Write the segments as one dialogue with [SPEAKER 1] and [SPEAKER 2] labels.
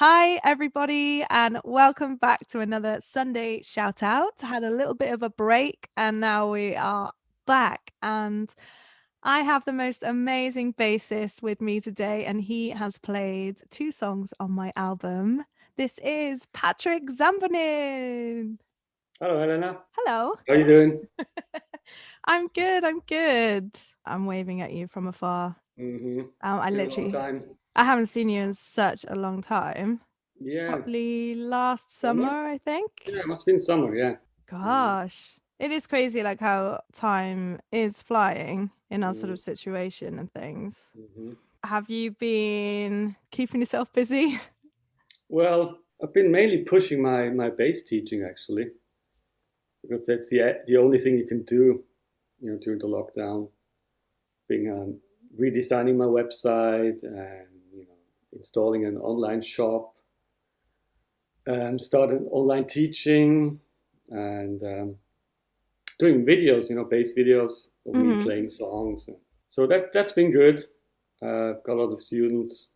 [SPEAKER 1] Hi, everybody, and welcome back to another Sunday shout out. Had a little bit of a break, and now we are back. And I have the most amazing bassist with me today, and he has played 2 songs on my album. This is Patrick Zambonin.
[SPEAKER 2] Hello, Helena.
[SPEAKER 1] Hello.
[SPEAKER 2] How are you doing?
[SPEAKER 1] I'm good. I'm good. I'm waving at you from afar.
[SPEAKER 2] Mm-hmm.
[SPEAKER 1] I
[SPEAKER 2] Been a long
[SPEAKER 1] literally,
[SPEAKER 2] time.
[SPEAKER 1] I haven't seen you in such a long time.
[SPEAKER 2] Yeah.
[SPEAKER 1] Probably last
[SPEAKER 2] Summer?
[SPEAKER 1] summer, I think.
[SPEAKER 2] Yeah, it must have been summer, yeah. Mm-hmm.
[SPEAKER 1] Gosh, it is crazy like how time is flying in our sort
[SPEAKER 2] Mm-hmm.
[SPEAKER 1] of situation and things.
[SPEAKER 2] Mm-hmm.
[SPEAKER 1] Have you been keeping yourself busy?
[SPEAKER 2] Well, I've been mainly pushing my bass teaching actually, because that's the only thing you can do, during the lockdown. Being redesigning my website and installing an online shop, started online teaching, and doing videos, bass videos of me
[SPEAKER 1] Hmm.
[SPEAKER 2] playing songs. So that's been good. Got a lot of students.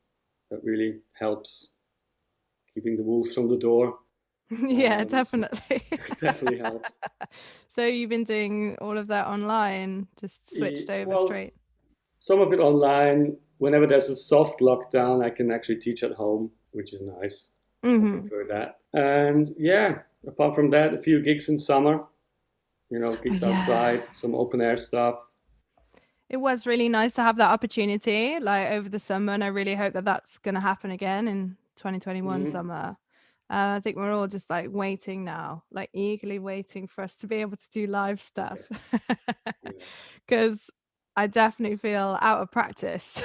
[SPEAKER 2] That really helps keeping the wolves from the door.
[SPEAKER 1] Yeah,
[SPEAKER 2] Um,
[SPEAKER 1] definitely.
[SPEAKER 2] definitely helps.
[SPEAKER 1] So you've been doing all of that online, just switched over
[SPEAKER 2] Well,
[SPEAKER 1] straight.
[SPEAKER 2] some of it online. Whenever there's a soft lockdown, I can actually teach at home, which is nice. I
[SPEAKER 1] Hmm.
[SPEAKER 2] prefer that. And yeah, apart from that, a few gigs in summer.
[SPEAKER 1] Oh,
[SPEAKER 2] Gigs
[SPEAKER 1] yeah.
[SPEAKER 2] outside, some open air stuff.
[SPEAKER 1] It was really nice to have that opportunity like over the summer, and I really hope that that's going to happen again in 2021
[SPEAKER 2] Hmm.
[SPEAKER 1] summer. I think we're all just like waiting now, like eagerly waiting for us to be able to do live stuff.
[SPEAKER 2] Yes. Yeah.
[SPEAKER 1] Because I definitely feel out of practice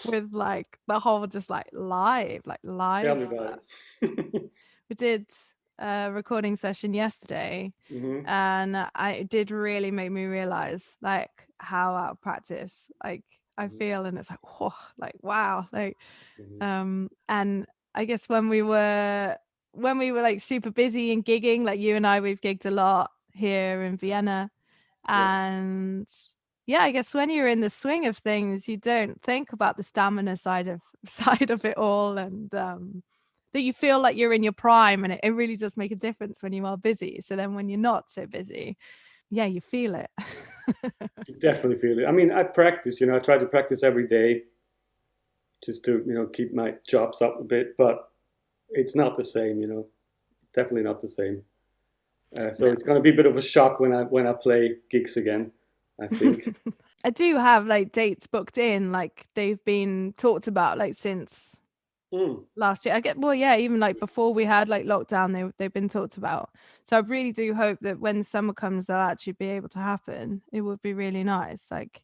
[SPEAKER 1] with like the whole just like
[SPEAKER 2] Tell
[SPEAKER 1] live
[SPEAKER 2] me about
[SPEAKER 1] stuff.
[SPEAKER 2] it.
[SPEAKER 1] We did a recording session yesterday,
[SPEAKER 2] Hmm.
[SPEAKER 1] and it did really make me realize like how out of practice like I
[SPEAKER 2] Hmm.
[SPEAKER 1] feel, and it's like whoa, like wow, like
[SPEAKER 2] Hmm.
[SPEAKER 1] and I guess when we were like super busy and gigging, like you and I, we've gigged a lot here in Vienna,
[SPEAKER 2] Yeah.
[SPEAKER 1] and yeah, I guess when you're in the swing of things, you don't think about the stamina side of side of it all, and that you feel like you're in your prime, and it really does make a difference when you are busy. So then when you're not so busy, yeah, you feel it.
[SPEAKER 2] You definitely feel it. I mean, I practice, I try to practice every day just to, keep my chops up a bit, but it's not the same, definitely not the same. So
[SPEAKER 1] No.
[SPEAKER 2] it's going to be a bit of a shock when I play gigs again, I think.
[SPEAKER 1] I do have like dates booked in, like they've been talked about like since
[SPEAKER 2] Mm.
[SPEAKER 1] last year. I get well, yeah, even like before we had like lockdown, they've been talked about. So I really do hope that when summer comes, they'll actually be able to happen. It would be really nice. Like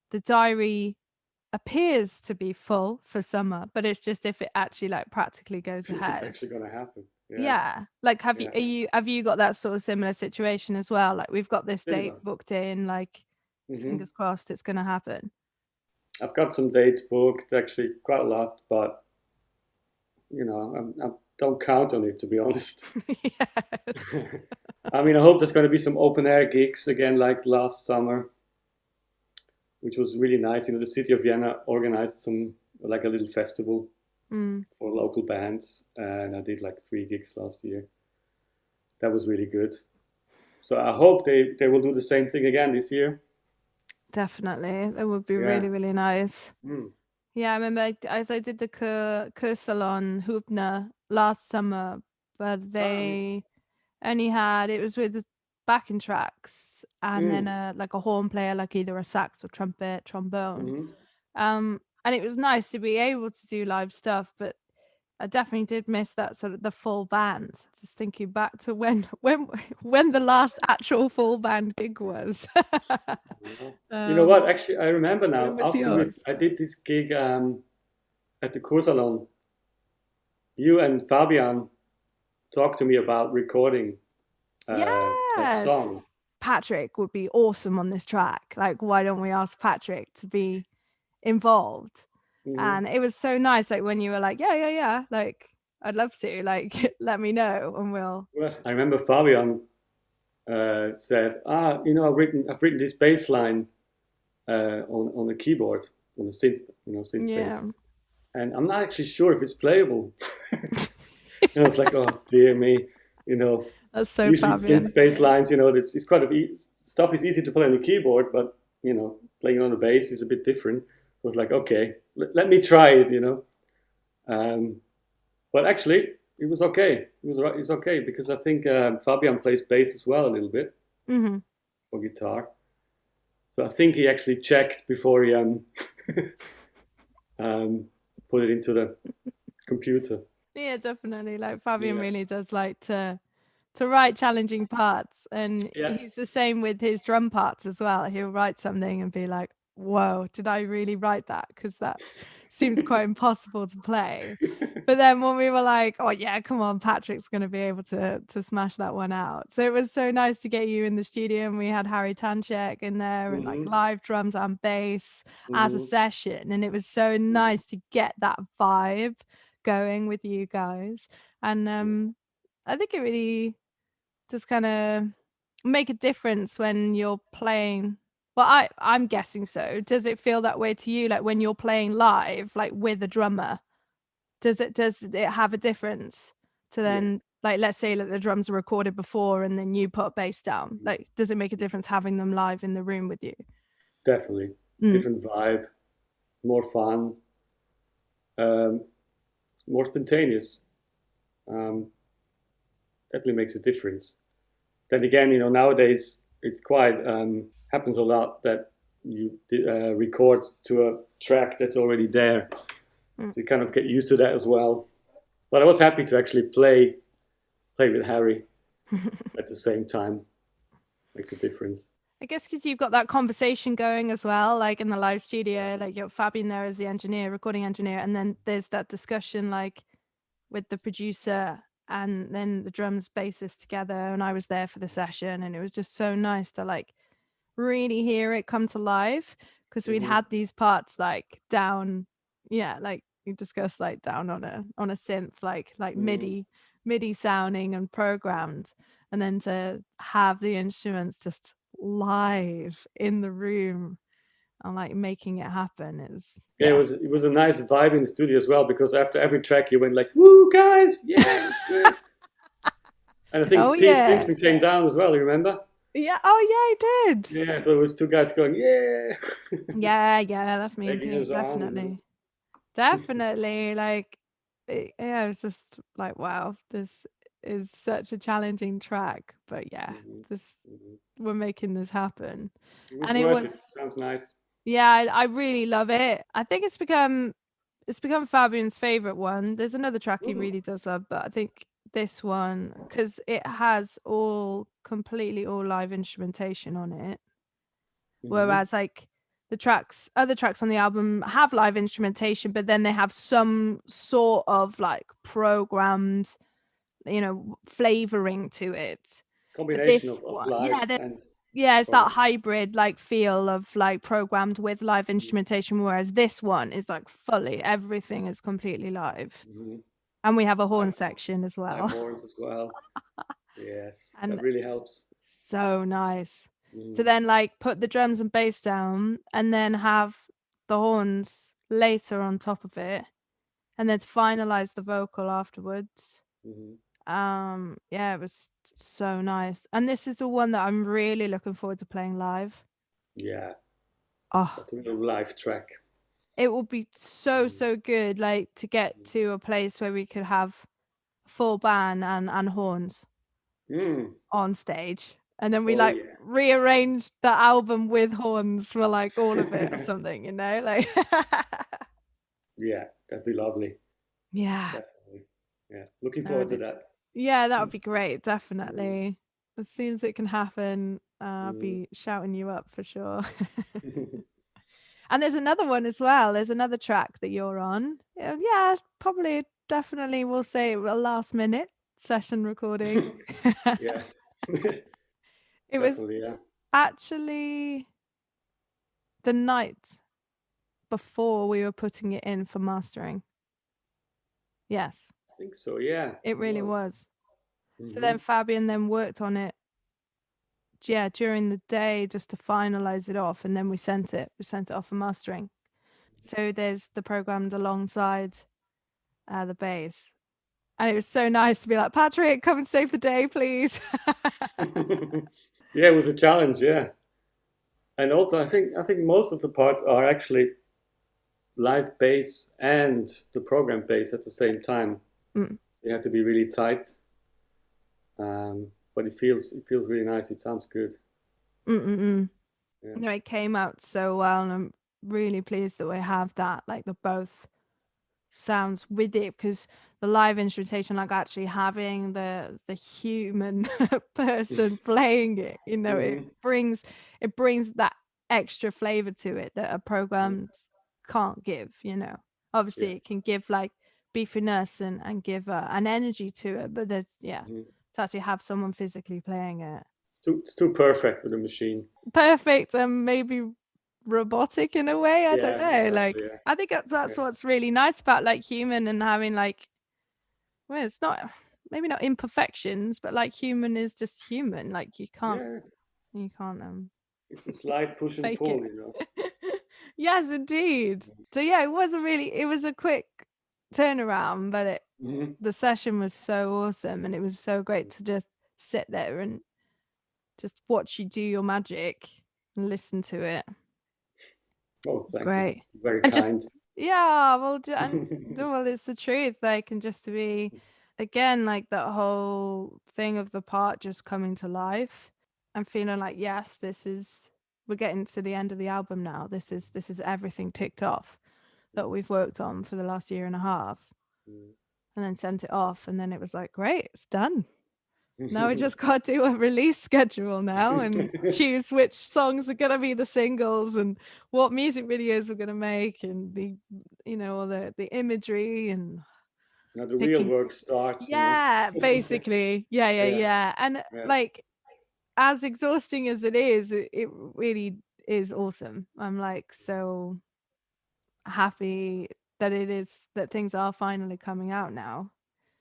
[SPEAKER 1] the diary appears to be full for summer, but it's just if it actually like practically goes
[SPEAKER 2] If it's
[SPEAKER 1] ahead.
[SPEAKER 2] actually going to happen. Yeah,
[SPEAKER 1] Yeah. Like
[SPEAKER 2] yeah.
[SPEAKER 1] have you got that sort of similar situation as well? Like we've got this date
[SPEAKER 2] Similar.
[SPEAKER 1] booked in, like
[SPEAKER 2] Hmm.
[SPEAKER 1] fingers crossed it's gonna happen.
[SPEAKER 2] I've got some dates booked, actually quite a lot, but, I don't count on it, to be honest.
[SPEAKER 1] Yes.
[SPEAKER 2] I mean, I hope there's going to be some open air gigs again, like last summer, which was really nice. The city of Vienna organized like a little festival
[SPEAKER 1] Mm,
[SPEAKER 2] for local bands, and I did like 3 gigs last year. That was really good. So I hope they will do the same thing again this year.
[SPEAKER 1] definitely. That would be
[SPEAKER 2] Yeah.
[SPEAKER 1] really, really nice.
[SPEAKER 2] Mm.
[SPEAKER 1] Yeah, I remember as I did the Kursalon Hubner last summer, but
[SPEAKER 2] Ah, yeah.
[SPEAKER 1] they only had it was with the backing tracks and then
[SPEAKER 2] Mm.
[SPEAKER 1] like a horn player, like either a sax or trumpet, trombone.
[SPEAKER 2] Hmm.
[SPEAKER 1] And it was nice to be able to do live stuff, but I definitely did miss that sort of the full band. Just thinking back to when the last actual full band gig was.
[SPEAKER 2] Yeah. You know
[SPEAKER 1] um,
[SPEAKER 2] what? Actually, I remember
[SPEAKER 1] when
[SPEAKER 2] now.
[SPEAKER 1] was
[SPEAKER 2] After
[SPEAKER 1] yours?
[SPEAKER 2] I did this gig at the Kursalon, you and Fabian talked to me about recording that song.
[SPEAKER 1] Yes. Patrick would be awesome on this track. Like, why don't we ask Patrick to be involved?
[SPEAKER 2] Hmm.
[SPEAKER 1] And it was so nice, like when you were like, yeah, yeah, yeah, like I'd love to, like let me know and we'll
[SPEAKER 2] Well, I remember Fabian said, I've written this bass line on the keyboard on the synth, synth
[SPEAKER 1] yeah.
[SPEAKER 2] bass, and I'm not actually sure if it's playable. And I was like, oh dear me, you know.
[SPEAKER 1] That's so
[SPEAKER 2] Usually
[SPEAKER 1] Fabian.
[SPEAKER 2] synth bass lines, you know, it's quite stuff is easy to play on the keyboard, but you know, playing on the bass is a bit different. I was like, okay, let me try it, you know. Um, but actually, it was okay. It's okay because I think Fabian plays bass as well a little bit
[SPEAKER 1] Hmm.
[SPEAKER 2] or guitar. So I think he actually checked before he um, put it into the computer.
[SPEAKER 1] Yeah, definitely. Like Fabian
[SPEAKER 2] Yeah,
[SPEAKER 1] really does like to write challenging parts, and
[SPEAKER 2] yeah,
[SPEAKER 1] he's the same with his drum parts as well. He'll write something and be like, whoa, did I really write that? Because that seems quite impossible to play. But then when we were like, oh yeah, come on, Patrick's gonna be able to smash that one out. So it was so nice to get you in the studio, and we had Harry Tanschek in there and like
[SPEAKER 2] hmm
[SPEAKER 1] live drums and bass as a
[SPEAKER 2] hmm
[SPEAKER 1] session. And it was so
[SPEAKER 2] hmm
[SPEAKER 1] nice to get that vibe going with you guys. And
[SPEAKER 2] yeah,
[SPEAKER 1] I think it really does kind of make a difference when you're playing. Well, I'm guessing so. Does it feel that way to you, like when you're playing live, like with a drummer? Does it have a difference to
[SPEAKER 2] yeah,
[SPEAKER 1] then, like, let's say that the drums are recorded before and then you put bass down? Like, does it make a difference having them live in the room with you?
[SPEAKER 2] definitely
[SPEAKER 1] Mm.
[SPEAKER 2] different vibe, more fun, um, more spontaneous. Um, definitely makes a difference. Then again, you know, nowadays it's quite happens a lot that you record to a track that's already there,
[SPEAKER 1] Mm.
[SPEAKER 2] so you kind of get used to that as well. But I was happy to actually play with Harry at the same time. Makes a difference.
[SPEAKER 1] I guess because you've got that conversation going as well, like in the live studio, like you're Fabian there as the engineer, recording engineer, and then there's that discussion like with the producer and then the drums bassist together. And I was there for the session, and it was just so nice to like really hear it come to life because we'd
[SPEAKER 2] Hmm
[SPEAKER 1] had these parts like down, yeah, like you discussed, like down on a synth, like
[SPEAKER 2] hmm
[SPEAKER 1] MIDI sounding and programmed, and then to have the instruments just live in the room and like making it happen is,
[SPEAKER 2] Yeah,
[SPEAKER 1] yeah.
[SPEAKER 2] it was a nice vibe in the studio as well because after every track you went like, "Woo, guys! Yeah, it was good." And I
[SPEAKER 1] Oh
[SPEAKER 2] think Pete
[SPEAKER 1] yeah,
[SPEAKER 2] Simpson came down as well. You remember?
[SPEAKER 1] yeah, oh yeah, I did.
[SPEAKER 2] Yeah, so it was two guys going, "Yeah,"
[SPEAKER 1] Yeah, that's me and
[SPEAKER 2] egging
[SPEAKER 1] Pete,
[SPEAKER 2] us on, you know.
[SPEAKER 1] definitely. Definitely, like, yeah, it was just like, wow, this is such a challenging track, but yeah,
[SPEAKER 2] hmm
[SPEAKER 1] this
[SPEAKER 2] hmm
[SPEAKER 1] we're making this happen.
[SPEAKER 2] It was
[SPEAKER 1] And it
[SPEAKER 2] worth it.
[SPEAKER 1] was,
[SPEAKER 2] Sounds nice.
[SPEAKER 1] yeah, I really love it. I think it's become Fabian's favorite one. There's another track he
[SPEAKER 2] Mm.
[SPEAKER 1] really does love, but I think this one, because it has completely all live instrumentation on it.
[SPEAKER 2] hmm
[SPEAKER 1] Whereas like other tracks on the album have live instrumentation, but then they have some sort of like programmed, flavoring to it. But
[SPEAKER 2] Combination
[SPEAKER 1] this
[SPEAKER 2] of
[SPEAKER 1] one,
[SPEAKER 2] live and
[SPEAKER 1] yeah, it's that
[SPEAKER 2] program.
[SPEAKER 1] hybrid like feel of like programmed with live instrumentation, whereas this one is like fully everything is completely live.
[SPEAKER 2] Mm-hmm.
[SPEAKER 1] And we have a horn
[SPEAKER 2] Live,
[SPEAKER 1] section as
[SPEAKER 2] live
[SPEAKER 1] well.
[SPEAKER 2] horns as well. Yes, that
[SPEAKER 1] And
[SPEAKER 2] really helps.
[SPEAKER 1] so nice to
[SPEAKER 2] Mm-hmm.
[SPEAKER 1] then like put the drums and bass down and then have the horns later on top of it and then to finalize the vocal afterwards.
[SPEAKER 2] Mm-hmm.
[SPEAKER 1] Yeah, it was so nice. And this is the one that I'm really looking forward to playing live.
[SPEAKER 2] Yeah,
[SPEAKER 1] Oh,
[SPEAKER 2] that's a real live track.
[SPEAKER 1] it will be so
[SPEAKER 2] Mm-hmm.
[SPEAKER 1] so good, like to get to a place where we could have full band and horns
[SPEAKER 2] Mm.
[SPEAKER 1] on stage, and then we
[SPEAKER 2] Oh
[SPEAKER 1] like
[SPEAKER 2] yeah.
[SPEAKER 1] rearranged the album with horns for like all of it or something, like
[SPEAKER 2] Yeah, that'd be lovely.
[SPEAKER 1] yeah,
[SPEAKER 2] Definitely. Yeah, looking
[SPEAKER 1] no,
[SPEAKER 2] forward
[SPEAKER 1] it
[SPEAKER 2] to
[SPEAKER 1] is.
[SPEAKER 2] that.
[SPEAKER 1] Yeah, that would be great,
[SPEAKER 2] Mm-hmm.
[SPEAKER 1] definitely. As soon as it can happen, I'll
[SPEAKER 2] Mm-hmm.
[SPEAKER 1] be shouting you up for sure. And there's another one as well. There's another track that you're on. Yeah, probably, definitely, we'll say a last minute session recording.
[SPEAKER 2] Yeah,
[SPEAKER 1] It was
[SPEAKER 2] definitely. Yeah,
[SPEAKER 1] actually the night before we were putting it in for mastering. Yes,
[SPEAKER 2] I think so. Yeah,
[SPEAKER 1] it
[SPEAKER 2] it
[SPEAKER 1] really
[SPEAKER 2] was.
[SPEAKER 1] was. So
[SPEAKER 2] Mm-hmm.
[SPEAKER 1] then Fabian then worked on it, yeah, during the day just to finalize it off, and then we sent it. We sent it off for mastering. So there's the programmed alongside the bass. And it was so nice to be like, Patrick, come and save the day, please.
[SPEAKER 2] Yeah, it was a challenge. Yeah, and also I think most of the parts are actually live bass and the program bass at the same time.
[SPEAKER 1] Mm,
[SPEAKER 2] So you have to be really tight. But it feels really nice. It sounds good.
[SPEAKER 1] mm, mm, mm.
[SPEAKER 2] Yeah.
[SPEAKER 1] No, it came out so well, and I'm really pleased that we have that, like the both sounds with it, because the live instrumentation, like actually having the human person playing it,
[SPEAKER 2] Hmm.
[SPEAKER 1] it brings that extra flavor to it that a
[SPEAKER 2] Hmm.
[SPEAKER 1] program can't give.
[SPEAKER 2] Yeah.
[SPEAKER 1] Obviously it can give like beefiness and give an energy to it, but there's
[SPEAKER 2] Hmm.
[SPEAKER 1] to actually have someone physically playing it
[SPEAKER 2] It's too perfect for the machine.
[SPEAKER 1] perfect and maybe robotic in a way. I don't
[SPEAKER 2] Yeah,
[SPEAKER 1] know.
[SPEAKER 2] exactly.
[SPEAKER 1] Like
[SPEAKER 2] Yeah.
[SPEAKER 1] I think that's
[SPEAKER 2] Yeah.
[SPEAKER 1] what's really nice about like human and having like, well, it's not maybe not imperfections, but like human is just human. Like
[SPEAKER 2] Yeah.
[SPEAKER 1] you can't
[SPEAKER 2] It's a slight push and
[SPEAKER 1] fake
[SPEAKER 2] pull,
[SPEAKER 1] it.
[SPEAKER 2] you know.
[SPEAKER 1] Yes, indeed. So yeah, it was a quick turnaround, but
[SPEAKER 2] Hmm.
[SPEAKER 1] the session was so awesome and it was so great to just sit there and just watch you do your magic and listen to it.
[SPEAKER 2] Oh, thank you.
[SPEAKER 1] Great.
[SPEAKER 2] Very
[SPEAKER 1] And just
[SPEAKER 2] kind.
[SPEAKER 1] yeah, well, well, it's the truth. Like, and just to be again, like that whole thing of the part just coming to life and feeling like, yes, we're getting to the end of the album now. This is everything ticked off that we've worked on for the last year and a half, and then sent it off, and then it was like, great, it's done. Now we just got to do a release schedule now and choose which songs are gonna be the singles and what music videos we're gonna make and the all the imagery and
[SPEAKER 2] Now the real
[SPEAKER 1] picking.
[SPEAKER 2] work starts, you know.
[SPEAKER 1] Yeah, basically. Yeah, yeah,
[SPEAKER 2] Yeah,
[SPEAKER 1] yeah. And
[SPEAKER 2] yeah,
[SPEAKER 1] like as exhausting as it is, it really is awesome. I'm like so happy that things are finally coming out now.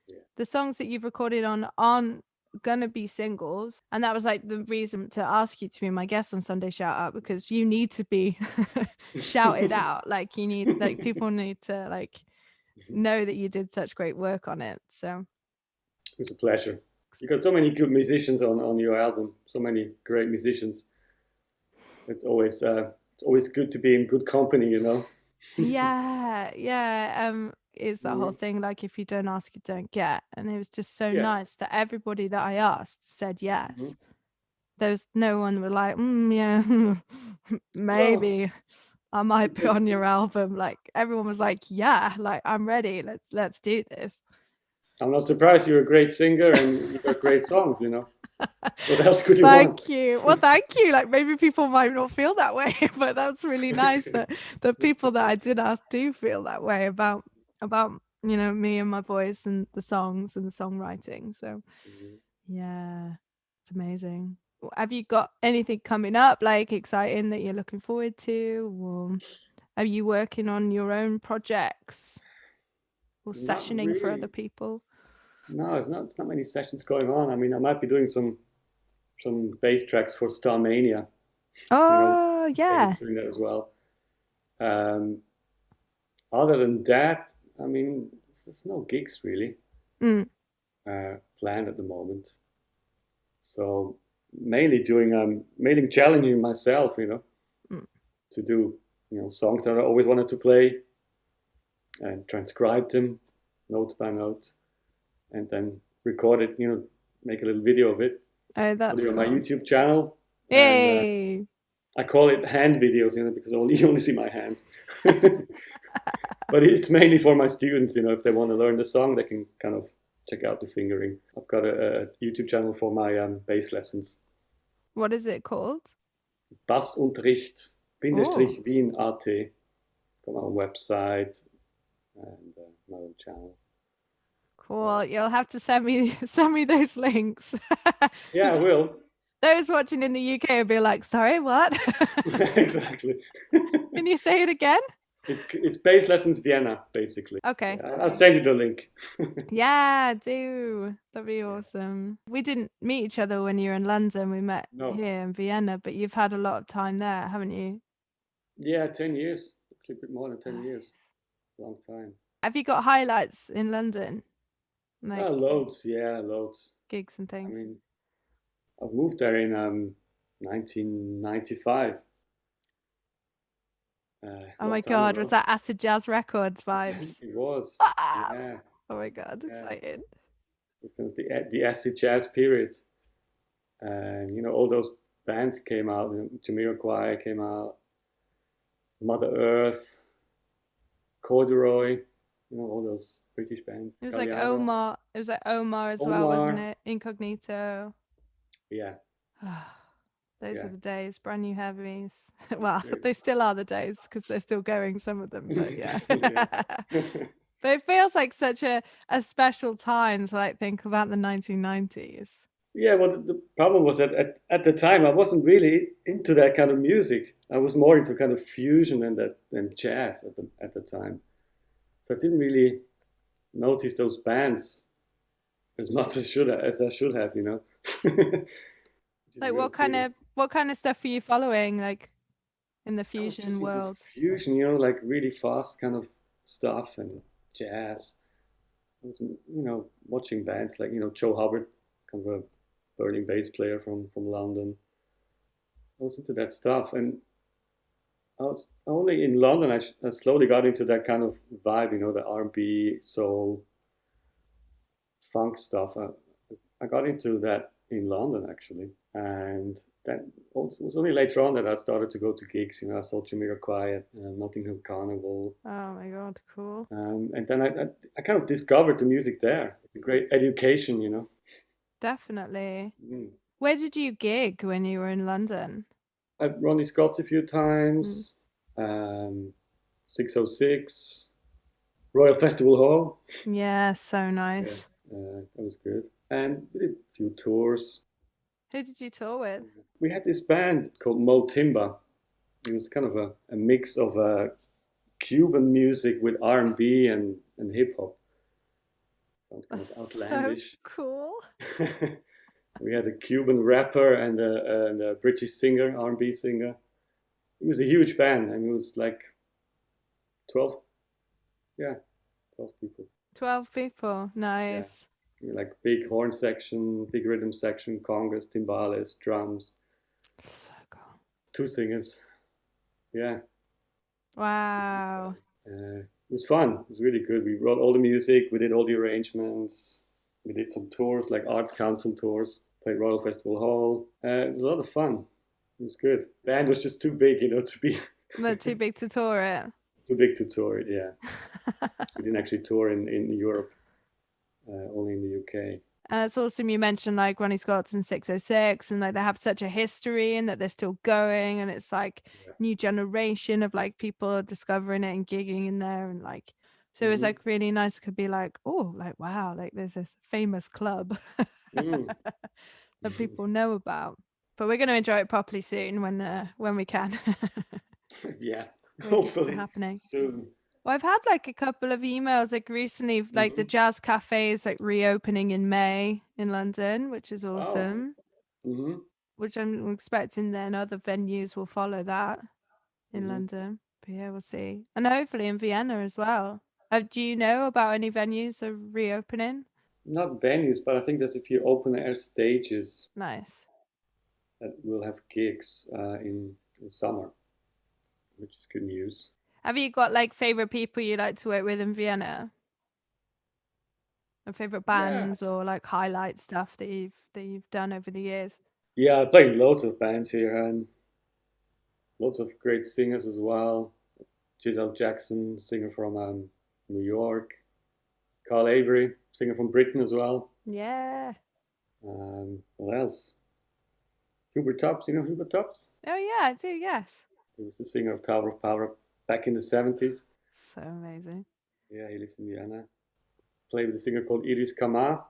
[SPEAKER 2] yeah.
[SPEAKER 1] The songs that you've recorded on aren't gonna be singles, and that was like the reason to ask you to be my guest on Sunday Shout Out, because you need to be shouted out. Like you need, like people need to like know that you did such great work on it. So
[SPEAKER 2] It was a pleasure. You got so many good musicians on your album. So many great musicians. It's always good to be in good company, you know.
[SPEAKER 1] yeah, yeah. It's that whole
[SPEAKER 2] Mhm.
[SPEAKER 1] thing, like if you don't ask, you don't get. And it was just so
[SPEAKER 2] Yeah.
[SPEAKER 1] nice that everybody that I asked said
[SPEAKER 2] Hmm.
[SPEAKER 1] yes. There's no one were like, yeah,
[SPEAKER 2] Well,
[SPEAKER 1] maybe I might be
[SPEAKER 2] it,
[SPEAKER 1] on your album. Like everyone was like, yeah, like I'm ready. Let's do this.
[SPEAKER 2] I'm not surprised. You're a great singer and you got great songs, you know. What else could you want?
[SPEAKER 1] Thank you. Well, thank you. Like maybe people might not feel that way, but that's really nice that the people that I did ask do feel that way about me and my voice and the songs and the songwriting. So
[SPEAKER 2] Mhm.
[SPEAKER 1] yeah, it's amazing. Have you got anything coming up like exciting that you're looking forward to, or are you working on your own projects or
[SPEAKER 2] Not
[SPEAKER 1] sessioning for other
[SPEAKER 2] really.
[SPEAKER 1] people?
[SPEAKER 2] No, it's not many sessions going on. I mean, I might be doing some bass tracks for Starmania. You know,
[SPEAKER 1] Oh
[SPEAKER 2] Fabian's
[SPEAKER 1] yeah.
[SPEAKER 2] doing that as well. Um, Other than that, I mean, there's no gigs really
[SPEAKER 1] Mm,
[SPEAKER 2] planned at the moment. So mainly challenging myself, you know,
[SPEAKER 1] mm.
[SPEAKER 2] to do songs that I always wanted to play and transcribe them note by note, and then record it, make a little video of it,
[SPEAKER 1] Oh,
[SPEAKER 2] put
[SPEAKER 1] that's
[SPEAKER 2] it on my
[SPEAKER 1] cool.
[SPEAKER 2] YouTube channel, and
[SPEAKER 1] Hey.
[SPEAKER 2] I call it hand videos, because you only see my hands. But it's mainly for my students, if they want to learn the song, they can kind of check out the fingering. I've got a YouTube channel for my bass lessons.
[SPEAKER 1] What is it called?
[SPEAKER 2] Bassunterricht
[SPEAKER 1] Oh,
[SPEAKER 2] Wien AT. Got my own website and my own channel.
[SPEAKER 1] cool.
[SPEAKER 2] So
[SPEAKER 1] You'll have to send me those links.
[SPEAKER 2] yeah,
[SPEAKER 1] Because
[SPEAKER 2] I will.
[SPEAKER 1] those watching in the UK will be like, sorry, what?
[SPEAKER 2] Exactly.
[SPEAKER 1] Can you say it again?
[SPEAKER 2] It's bass lessons Vienna, basically.
[SPEAKER 1] Okay.
[SPEAKER 2] Yeah, I'll send you the link.
[SPEAKER 1] Yeah, do. That'd be awesome. We didn't meet each other when you were in London. We met
[SPEAKER 2] No.
[SPEAKER 1] here in Vienna, but you've had a lot of time there, haven't you?
[SPEAKER 2] Yeah, 10 years. A bit more than 10 years. Long time.
[SPEAKER 1] Have you got highlights in London? Like
[SPEAKER 2] Loads, yeah, loads.
[SPEAKER 1] gigs and
[SPEAKER 2] I
[SPEAKER 1] things?
[SPEAKER 2] mean, I moved there in 1995. A
[SPEAKER 1] Oh
[SPEAKER 2] long
[SPEAKER 1] my
[SPEAKER 2] time
[SPEAKER 1] God, was
[SPEAKER 2] ago.
[SPEAKER 1] that Acid Jazz Records vibes?
[SPEAKER 2] It was,
[SPEAKER 1] Wow.
[SPEAKER 2] yeah,
[SPEAKER 1] Oh my God,
[SPEAKER 2] yeah.
[SPEAKER 1] exciting.
[SPEAKER 2] It's kind of the acid jazz period, and all those bands came out. Jamiroquai came out, Mother Earth, Corduroy, all those British bands,
[SPEAKER 1] It was like
[SPEAKER 2] Galliano,
[SPEAKER 1] Omar. It was like Omar as well, wasn't
[SPEAKER 2] Omar.
[SPEAKER 1] it? Incognito.
[SPEAKER 2] Yeah,
[SPEAKER 1] Those were
[SPEAKER 2] yeah,
[SPEAKER 1] the days, brand new heavies. Well,
[SPEAKER 2] great.
[SPEAKER 1] they still are the days because they're still going, some of them, but yeah.
[SPEAKER 2] Yeah.
[SPEAKER 1] But it feels like such a special time to like think about the 1990s.
[SPEAKER 2] Yeah, well, the problem was that at the time I wasn't really into that kind of music. I was more into kind of fusion and jazz at the time. So I didn't really notice those bands as much as I should have, Which is a
[SPEAKER 1] Like
[SPEAKER 2] real pity.
[SPEAKER 1] what kind of stuff are you following like in the
[SPEAKER 2] I was
[SPEAKER 1] fusion
[SPEAKER 2] just into
[SPEAKER 1] world?
[SPEAKER 2] fusion, like really fast kind of stuff and jazz. I was, watching bands like, Joe Hubbard, kind of a Berlin bass player from London. I was into that stuff, and I was only in London. I slowly got into that kind of vibe, the R&B, soul, funk stuff. I got into that in London actually, and that also was only later on that I started to go to gigs. I saw Jamiroquai at Notting Hill Carnival,
[SPEAKER 1] Oh my God, cool.
[SPEAKER 2] and then I kind of discovered the music there. It's a great education.
[SPEAKER 1] Definitely.
[SPEAKER 2] Mm.
[SPEAKER 1] Where did you gig when you were in London?
[SPEAKER 2] I've Ronnie Scott's a few
[SPEAKER 1] Mm.
[SPEAKER 2] times, um, 606, Royal Festival Hall.
[SPEAKER 1] Yeah, so
[SPEAKER 2] Yeah,
[SPEAKER 1] nice.
[SPEAKER 2] that was good. And we did a few tours.
[SPEAKER 1] Who did you tour with?
[SPEAKER 2] We had this band called Mo Timba. It was kind of a mix of Cuban music with R&B and hip hop. Sounds kind of
[SPEAKER 1] That's so
[SPEAKER 2] outlandish.
[SPEAKER 1] cool.
[SPEAKER 2] We had a Cuban rapper and a British singer, R&B singer. It was a huge band, and it was like 12, yeah, 12 people.
[SPEAKER 1] 12 people.
[SPEAKER 2] Yeah,
[SPEAKER 1] Nice.
[SPEAKER 2] like big horn section, big rhythm section, congas, timbales, drums,
[SPEAKER 1] So cool.
[SPEAKER 2] two singers. Yeah,
[SPEAKER 1] Wow.
[SPEAKER 2] it was fun. It was really good. We wrote all the music, we did all the arrangements, we did some tours, like Arts Council tours, played Royal Festival Hall. It was a lot of fun. It was good. The band was just too big, to be
[SPEAKER 1] They're too big to tour it.
[SPEAKER 2] too big to tour it. Yeah, we didn't actually tour in Europe, only in the UK.
[SPEAKER 1] And it's awesome you mentioned like Ronnie Scott's and 606 and like they have such a history and that they're still going and it's like
[SPEAKER 2] Yeah.
[SPEAKER 1] new generation of like people discovering it and gigging in there and like so it's
[SPEAKER 2] Hmm.
[SPEAKER 1] like really nice. It could be like, oh, like wow, like there's this famous club
[SPEAKER 2] Mm.
[SPEAKER 1] that people know about. But we're going to enjoy it properly soon when we can.
[SPEAKER 2] Yeah,
[SPEAKER 1] When gigs are
[SPEAKER 2] hopefully
[SPEAKER 1] happening.
[SPEAKER 2] soon.
[SPEAKER 1] Well, I've had like a couple of emails like recently, like the
[SPEAKER 2] Hmm.
[SPEAKER 1] jazz cafes like reopening in May in London, which is
[SPEAKER 2] Oh.
[SPEAKER 1] awesome.
[SPEAKER 2] Hmm.
[SPEAKER 1] Which I'm expecting then other venues will follow that in
[SPEAKER 2] Hmm.
[SPEAKER 1] London. But yeah, we'll see. And hopefully in Vienna as well. Do you know about any venues that are reopening?
[SPEAKER 2] Not venues, but I think there's a few open air stages
[SPEAKER 1] Nice.
[SPEAKER 2] that will have gigs in summer, which is good news.
[SPEAKER 1] Have you got like favorite people you like to work with in Vienna? Or favorite
[SPEAKER 2] Yeah,
[SPEAKER 1] bands or like highlight stuff that you've done over the years?
[SPEAKER 2] yeah. I played loads of bands here and lots of great singers as well. Giselle Jackson, singer from New York. Carl Avery, singer from Britain as well.
[SPEAKER 1] Yeah.
[SPEAKER 2] What else? Hubert Tops, Hubert Tops?
[SPEAKER 1] Oh yeah, I do, yes.
[SPEAKER 2] He was the singer of Tower of Power back in the 70s.
[SPEAKER 1] So amazing.
[SPEAKER 2] Yeah, he lives in Vienna. Played with a singer called Iris Kama.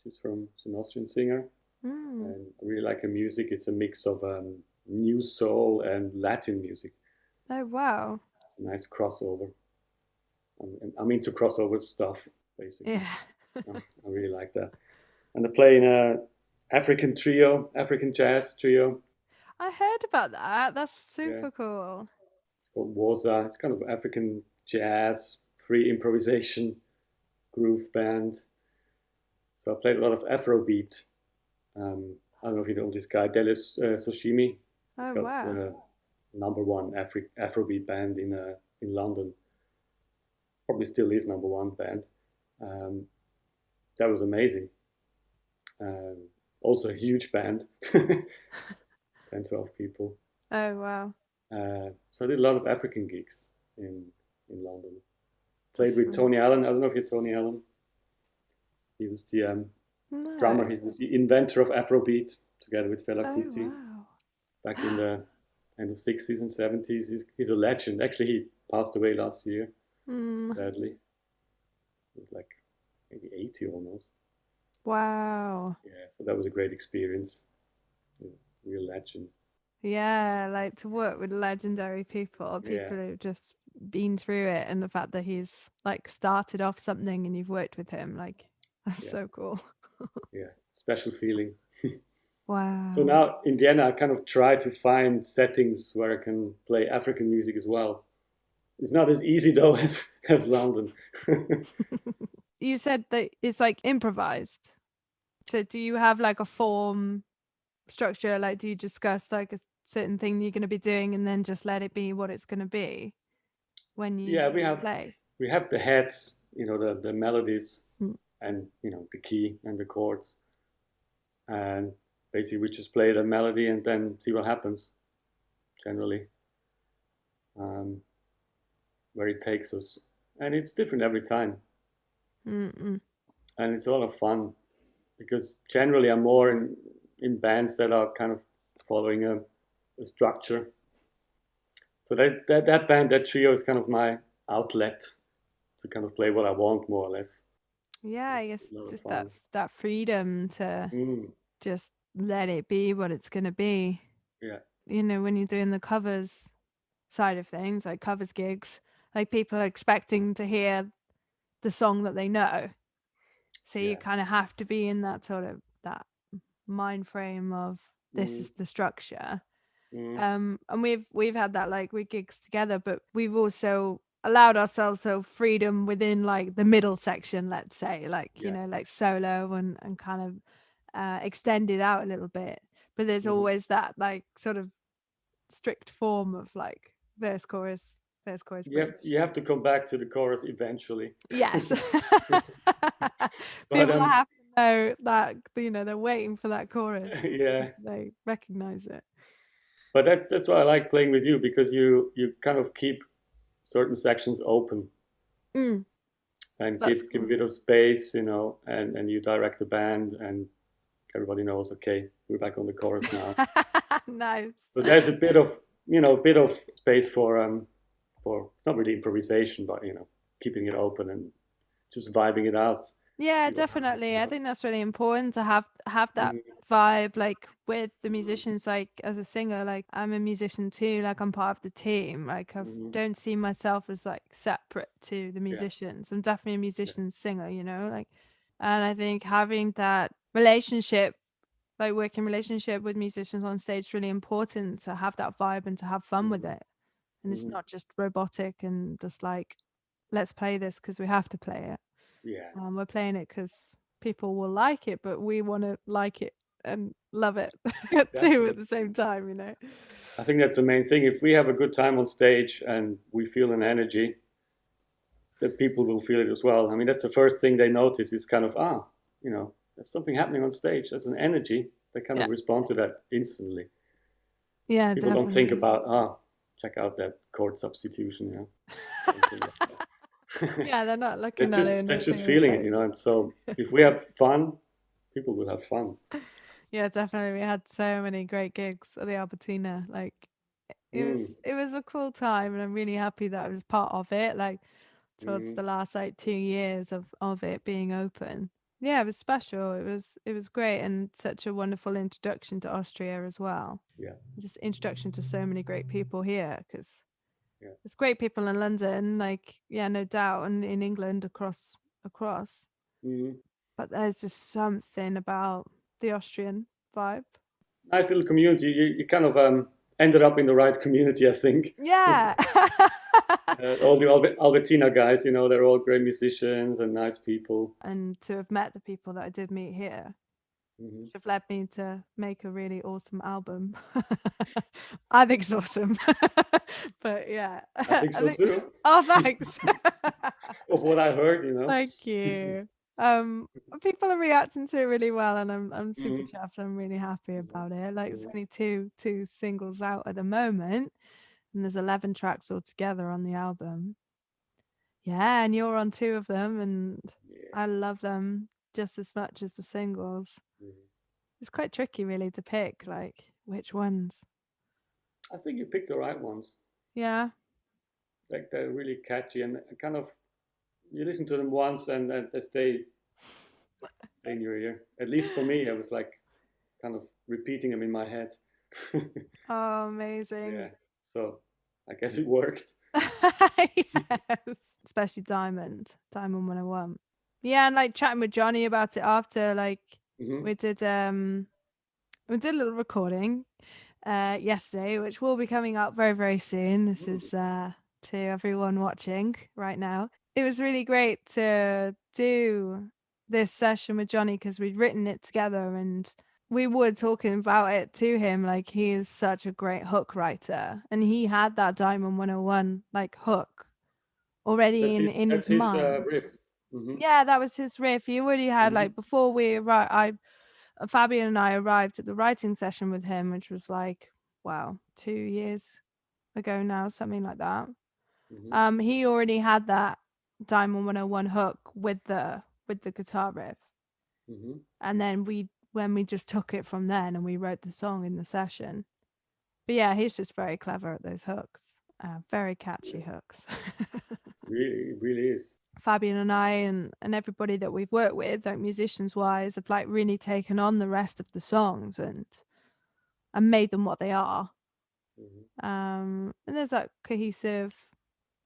[SPEAKER 2] She's an Austrian singer.
[SPEAKER 1] Mm.
[SPEAKER 2] And I really like her music. It's a mix of new soul and Latin music.
[SPEAKER 1] Oh wow.
[SPEAKER 2] It's a nice crossover. I'm into crossover stuff, basically.
[SPEAKER 1] Yeah.
[SPEAKER 2] I really like that. And I play in a African trio, African jazz trio.
[SPEAKER 1] I heard about that. That's
[SPEAKER 2] Yeah,
[SPEAKER 1] super cool.
[SPEAKER 2] it's called Woza. It's kind of African jazz, free improvisation groove band. So I played a lot of Afrobeat. I don't know if you know this guy, Delis Soshimi. He's
[SPEAKER 1] Oh
[SPEAKER 2] got
[SPEAKER 1] wow.
[SPEAKER 2] number one Afrobeat band in London. Probably still is number one band. Um, that was amazing. Um, Also a huge band, 10, 12 people.
[SPEAKER 1] Oh wow.
[SPEAKER 2] So I did a lot of African gigs in London. Played
[SPEAKER 1] That's
[SPEAKER 2] with
[SPEAKER 1] really
[SPEAKER 2] Tony Allen. I don't know if you're Tony Allen. He was the drummer.
[SPEAKER 1] no.
[SPEAKER 2] He was the inventor of Afrobeat together with Fela
[SPEAKER 1] Oh
[SPEAKER 2] Kuti
[SPEAKER 1] wow.
[SPEAKER 2] back in the end of 60s and 70s. He's a legend. Actually, he passed away last year,
[SPEAKER 1] Mm,
[SPEAKER 2] sadly. He was like maybe 80 almost.
[SPEAKER 1] wow.
[SPEAKER 2] Yeah, so that was a great experience. He's a real legend.
[SPEAKER 1] Yeah, like to work with legendary people,
[SPEAKER 2] Yeah,
[SPEAKER 1] people who've just been through it, and the fact that he's like started off something and you've worked with him, like that's
[SPEAKER 2] yeah,
[SPEAKER 1] so cool.
[SPEAKER 2] yeah. Special feeling. So
[SPEAKER 1] Wow.
[SPEAKER 2] now in Vienna, I kind of try to find settings where I can play African music as well. It's not as easy though as London.
[SPEAKER 1] You said that it's like improvised. So do you have like a form structure? Like do you discuss like a certain thing you're going to be doing and then just let it be what it's going to be when you
[SPEAKER 2] Yeah,
[SPEAKER 1] play?
[SPEAKER 2] we have the heads, the melodies
[SPEAKER 1] Mm.
[SPEAKER 2] and the key and the chords, and basically we just play the melody and then see what happens. Generally, um, where it takes us, and it's different every time,
[SPEAKER 1] Mm-mm.
[SPEAKER 2] and it's a lot of fun because generally I'm more in bands that are kind of following a structure. So that band, that trio, is kind of my outlet to kind of play what I want, more or less.
[SPEAKER 1] Yeah, I
[SPEAKER 2] It's
[SPEAKER 1] guess
[SPEAKER 2] a lot of
[SPEAKER 1] just that
[SPEAKER 2] fun.
[SPEAKER 1] that freedom to
[SPEAKER 2] Mm,
[SPEAKER 1] just let it be what it's going to be.
[SPEAKER 2] yeah,
[SPEAKER 1] When you're doing the covers side of things, like covers gigs, like people are expecting to hear the song that they know. So you
[SPEAKER 2] yeah.
[SPEAKER 1] kind of have to be in that sort of that mind frame of this
[SPEAKER 2] Mm,
[SPEAKER 1] is the structure.
[SPEAKER 2] mm,
[SPEAKER 1] And we've had that like with gigs together, but we've also allowed ourselves so freedom within like the middle section, let's say, like
[SPEAKER 2] yeah.
[SPEAKER 1] like solo and kind of extend it out a little bit. But there's
[SPEAKER 2] Hmm.
[SPEAKER 1] always that like sort of strict form of like verse chorus bridge.
[SPEAKER 2] You have to come back to the chorus eventually.
[SPEAKER 1] Yes.
[SPEAKER 2] But
[SPEAKER 1] People have to know that they're waiting for that chorus if
[SPEAKER 2] yeah,
[SPEAKER 1] they recognize it.
[SPEAKER 2] but that's why I like playing with you because you kind of keep certain sections open
[SPEAKER 1] Mm,
[SPEAKER 2] and
[SPEAKER 1] that's
[SPEAKER 2] give a
[SPEAKER 1] cool.
[SPEAKER 2] bit of space, and you direct the band and everybody knows, okay, we're back on the chorus now.
[SPEAKER 1] Nice.
[SPEAKER 2] So there's a bit of space for it's not really improvisation, but keeping it open and just vibing it out.
[SPEAKER 1] Yeah,
[SPEAKER 2] See what happens.
[SPEAKER 1] definitely. I think that's really important to have that
[SPEAKER 2] Mm,
[SPEAKER 1] vibe like with the musicians. Like as a singer, like I'm a musician too, like I'm part of the team. Like I
[SPEAKER 2] mm,
[SPEAKER 1] don't see myself as like separate to the
[SPEAKER 2] yeah,
[SPEAKER 1] musicians. I'm definitely a
[SPEAKER 2] yeah,
[SPEAKER 1] musician singer, like, and I think having that relationship, like working relationship with musicians on stage is really important to have that vibe and to have fun with
[SPEAKER 2] mm,
[SPEAKER 1] it. And it's
[SPEAKER 2] mm,
[SPEAKER 1] not just robotic and just like, let's play this because we have to play it.
[SPEAKER 2] yeah,
[SPEAKER 1] We're playing it because people will like it, but we want to like it and love it too at
[SPEAKER 2] definitely.
[SPEAKER 1] the same time,
[SPEAKER 2] I think that's the main thing. If we have a good time on stage and we feel an energy, that people will feel it as well. I mean, that's the first thing they notice is kind of, there's something happening on stage. There's an energy. They kind
[SPEAKER 1] Yeah.
[SPEAKER 2] of respond to that instantly.
[SPEAKER 1] Yeah,
[SPEAKER 2] People don't think
[SPEAKER 1] definitely.
[SPEAKER 2] about, check out that chord substitution, don't think like that.
[SPEAKER 1] Yeah, they're not looking at it in
[SPEAKER 2] They're
[SPEAKER 1] a
[SPEAKER 2] just
[SPEAKER 1] single
[SPEAKER 2] feeling it,
[SPEAKER 1] place.
[SPEAKER 2] And so if we have fun, people will have fun.
[SPEAKER 1] Yeah, definitely. We had so many great gigs at the Albertina. Like it
[SPEAKER 2] Mm,
[SPEAKER 1] was it was a cool time and I'm really happy that I was part of it. Like towards
[SPEAKER 2] mm,
[SPEAKER 1] the last like 2 years of it being open. Yeah, it was special. It was great and such a wonderful introduction to Austria as well.
[SPEAKER 2] yeah,
[SPEAKER 1] Just introduction to so many great people here because
[SPEAKER 2] yeah.
[SPEAKER 1] there's great people in London, like yeah, no doubt, and in England across.
[SPEAKER 2] Mm.
[SPEAKER 1] But there's just something about the Austrian vibe.
[SPEAKER 2] Nice little community. You kind of ended up in the right community, I think.
[SPEAKER 1] Yeah.
[SPEAKER 2] All the Albertina guys, you know, they're all great musicians and nice people.
[SPEAKER 1] And to have met the people that I did meet here,
[SPEAKER 2] Hmm.
[SPEAKER 1] which have led me to make a really awesome album. I think it's awesome. But yeah,
[SPEAKER 2] I think
[SPEAKER 1] I
[SPEAKER 2] so
[SPEAKER 1] think,
[SPEAKER 2] too.
[SPEAKER 1] oh, thanks.
[SPEAKER 2] Of what I heard, you know.
[SPEAKER 1] Thank you. Um, People are reacting to it really well, and I'm super
[SPEAKER 2] Hmm.
[SPEAKER 1] chuffed. I'm really happy about it. Like it's
[SPEAKER 2] Hmm.
[SPEAKER 1] only two singles out at the moment, and there's 11 tracks altogether on the album. Yeah, and you're on two of them, and
[SPEAKER 2] Yeah.
[SPEAKER 1] I love them just as much as the singles.
[SPEAKER 2] Mhm.
[SPEAKER 1] It's quite tricky, really, to pick like which ones.
[SPEAKER 2] I think you picked the right ones.
[SPEAKER 1] Yeah.
[SPEAKER 2] Like they're really catchy and kind of you listen to them once and they stay in your ear. At least for me, I was like kind of repeating them in my head.
[SPEAKER 1] Oh, amazing.
[SPEAKER 2] Yeah. So I guess it worked.
[SPEAKER 1] Yes. Especially Diamond 101. Yeah, and like chatting with Johnny about it after, like
[SPEAKER 2] Hmm.
[SPEAKER 1] we did um we did a little recording yesterday, which will be coming out very, very soon. This is to everyone watching right now. It was really great to do this session with Johnny because we'd written it together and we were talking about it to him. Like, he is such a great hook writer, and he had that Diamond 101 like hook already in
[SPEAKER 2] That's
[SPEAKER 1] his
[SPEAKER 2] his
[SPEAKER 1] mind.
[SPEAKER 2] riff. Hmm.
[SPEAKER 1] Yeah, that was his riff. He already had,
[SPEAKER 2] Hmm.
[SPEAKER 1] like, before we arrived, Fabian and I arrived at the writing session with him, which was like, wow, 2 years ago now, something like that.
[SPEAKER 2] Hmm.
[SPEAKER 1] He already had that Diamond 101 hook with the guitar riff,
[SPEAKER 2] Hmm.
[SPEAKER 1] and then when we just took it from then and we wrote the song in the session. But yeah, he's just very clever at those hooks, very catchy
[SPEAKER 2] Yeah.
[SPEAKER 1] hooks.
[SPEAKER 2] Really, it really is.
[SPEAKER 1] Fabian and I and everybody that we've worked with, like musicians wise, have like really taken on the rest of the songs and made them what they are.
[SPEAKER 2] Hmm.
[SPEAKER 1] And there's that cohesive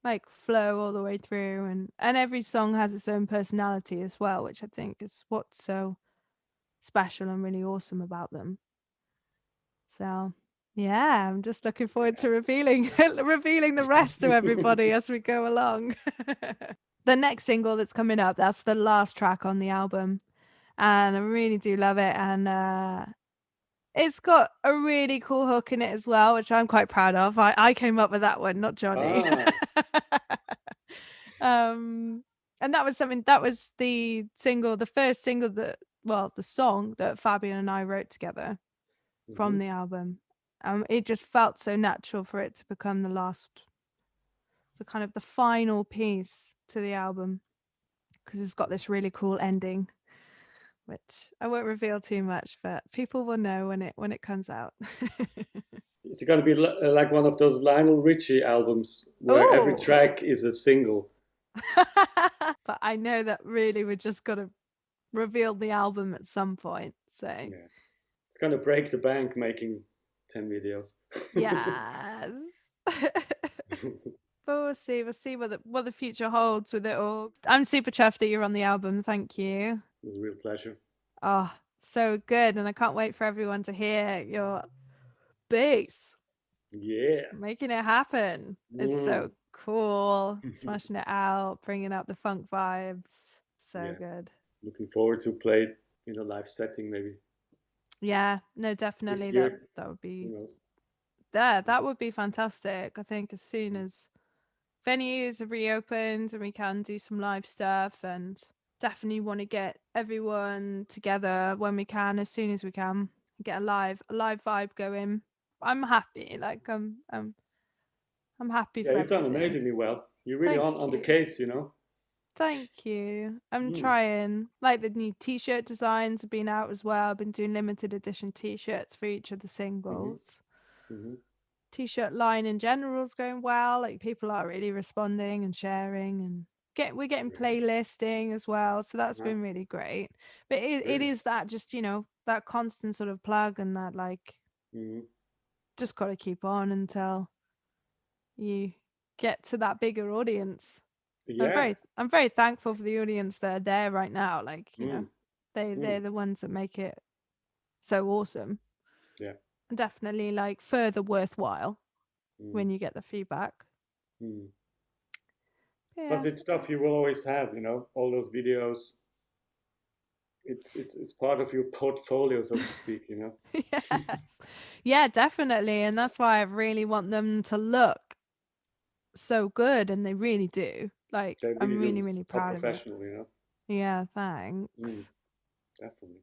[SPEAKER 1] like flow all the way through, and every song has its own personality as well, which I think is what's so special and really awesome about them. So yeah, I'm just looking forward
[SPEAKER 2] Yeah.
[SPEAKER 1] to revealing revealing the rest to everybody as we go along. The next single that's coming up, that's the last track on the album, and I really do love it. And it's got a really cool hook in it as well, which I'm quite proud of. I came up with that one, not Johnny.
[SPEAKER 2] Ah.
[SPEAKER 1] um, and that was the first single the song that Fabian and I wrote together from
[SPEAKER 2] Hmm.
[SPEAKER 1] the album. It just felt so natural for it to become the kind of the final piece to the album because it's got this really cool ending, which I won't reveal too much, but people will know when it comes out.
[SPEAKER 2] It's going to be like one of those Lionel Richie albums where every
[SPEAKER 1] Oh,
[SPEAKER 2] track is a single.
[SPEAKER 1] but I know that really we're just gonna reveal the album at some point. So
[SPEAKER 2] Yeah. It's going to break the bank making 10 videos.
[SPEAKER 1] yes. But we'll see. We'll see what the future holds with it all. I'm super chuffed that you're on the album. Thank you.
[SPEAKER 2] It was a real pleasure.
[SPEAKER 1] Oh, so good. And I can't wait for everyone to hear your bass
[SPEAKER 2] Yeah.
[SPEAKER 1] making it happen. It's
[SPEAKER 2] Mm.
[SPEAKER 1] so cool. Smashing it out, bringing out the funk vibes. So
[SPEAKER 2] Yeah.
[SPEAKER 1] good.
[SPEAKER 2] Looking forward to play it in a live setting maybe
[SPEAKER 1] Yeah, no,
[SPEAKER 2] this
[SPEAKER 1] definitely
[SPEAKER 2] year.
[SPEAKER 1] that would
[SPEAKER 2] Who
[SPEAKER 1] be
[SPEAKER 2] knows?
[SPEAKER 1] there. That would be fantastic. I think as soon
[SPEAKER 2] Mm.
[SPEAKER 1] as venues have reopened and we can do some live stuff, and definitely want to get everyone together when we can, as soon as we can, get a live vibe going. I'm happy. Like I'm happy
[SPEAKER 2] Yeah,
[SPEAKER 1] for
[SPEAKER 2] you've done
[SPEAKER 1] everything.
[SPEAKER 2] amazingly well. You're really
[SPEAKER 1] Thank
[SPEAKER 2] on the
[SPEAKER 1] you.
[SPEAKER 2] case, you know?
[SPEAKER 1] Thank you. I'm
[SPEAKER 2] Mm.
[SPEAKER 1] trying. Like the new t-shirt designs have been out as well. I've been doing limited edition t-shirts for each of the
[SPEAKER 2] Hmm.
[SPEAKER 1] singles.
[SPEAKER 2] Hmm.
[SPEAKER 1] T-shirt line in general is going well. Like people are really responding and sharing, and we're getting
[SPEAKER 2] Yeah.
[SPEAKER 1] playlisting as well. So that's
[SPEAKER 2] Uh-huh.
[SPEAKER 1] been really great. But it
[SPEAKER 2] Really?
[SPEAKER 1] is that just, that constant sort of plug, and that like
[SPEAKER 2] Hmm.
[SPEAKER 1] just got to keep on until you get to that bigger audience.
[SPEAKER 2] Yeah.
[SPEAKER 1] I'm very thankful for the audience that are there right now. Like,
[SPEAKER 2] Mm.
[SPEAKER 1] they're
[SPEAKER 2] Mm.
[SPEAKER 1] the ones that make it so awesome.
[SPEAKER 2] Yeah.
[SPEAKER 1] Definitely like further worthwhile
[SPEAKER 2] Mm.
[SPEAKER 1] when you get the feedback.
[SPEAKER 2] Mm. Plus,
[SPEAKER 1] Yeah.
[SPEAKER 2] it's stuff you will always have, all those videos. It's part of your portfolio, so to speak.
[SPEAKER 1] Yes. Yeah, definitely. And that's why I really want them to look so good, and they really do. Like,
[SPEAKER 2] They really
[SPEAKER 1] I'm really,
[SPEAKER 2] do.
[SPEAKER 1] really
[SPEAKER 2] Top
[SPEAKER 1] proud of it.
[SPEAKER 2] professional.
[SPEAKER 1] Yeah,
[SPEAKER 2] Mm,
[SPEAKER 1] thanks.
[SPEAKER 2] definitely.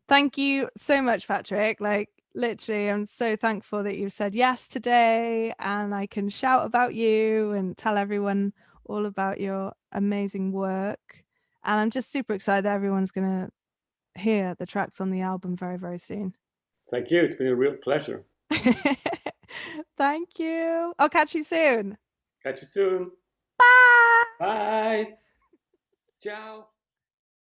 [SPEAKER 1] Thank you so much, Patrick. Like, literally, I'm so thankful that you said yes today, and I can shout about you and tell everyone all about your amazing work. And I'm just super excited that everyone's going to hear the tracks on the album very, very soon.
[SPEAKER 2] Thank you. It's been a real pleasure.
[SPEAKER 1] Thank you. I'll catch you soon.
[SPEAKER 2] Catch you soon.
[SPEAKER 1] Bye.
[SPEAKER 2] Bye. Ciao.